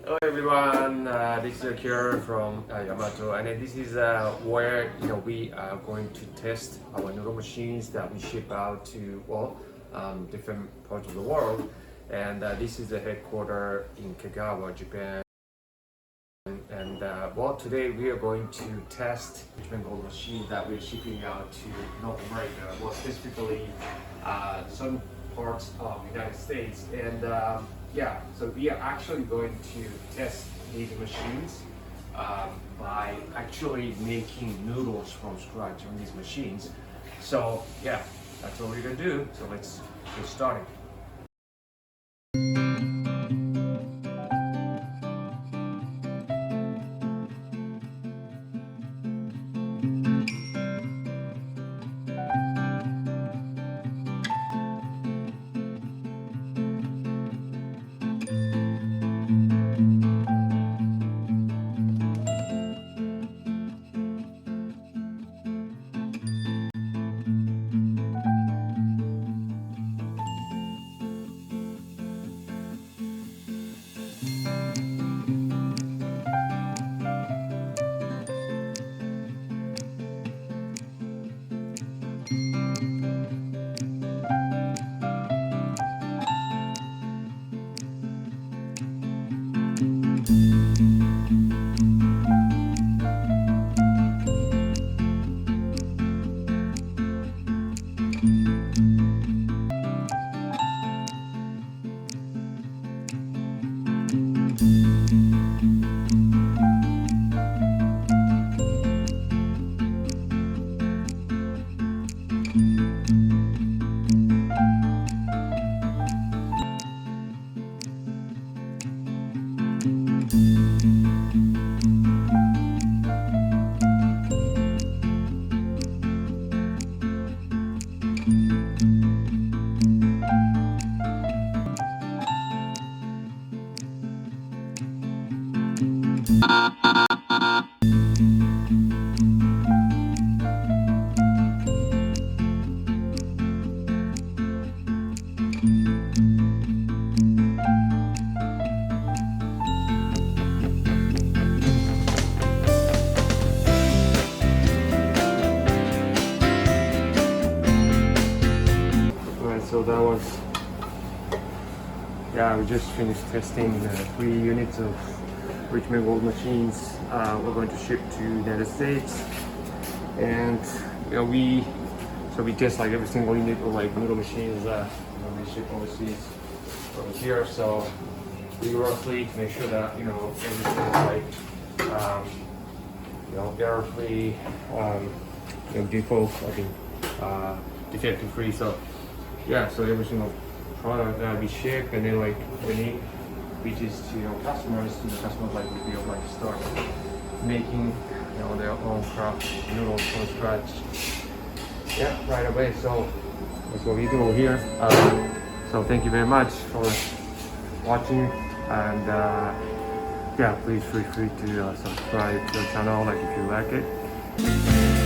Hello everyone, this is Akira from Yamato, and this is where we are going to test our noodle machines that we ship out to different parts of the world. And this is the headquarters in Kagawa, Japan. And today we are going to test Richmen Gold machine that we're shipping out to North America, more specifically some parts of the United States. And so we are actually going to test these machines by actually making noodles from scratch on these machines. So yeah, that's what we're gonna do. So let's get started. So that was, we just finished testing 3 units of Richmen Gold machines. We're going to ship to the United States, and we test like every single unit of like noodle machines we ship overseas from here. So rigorously to make sure that everything is like error free, defective free. So so every single product that we ship, and then like when it reaches to customers, customers like will be able to start making their own craft noodles from scratch right away. So that's what we do here. So thank you very much for watching, and please feel free to subscribe to the channel if you like it.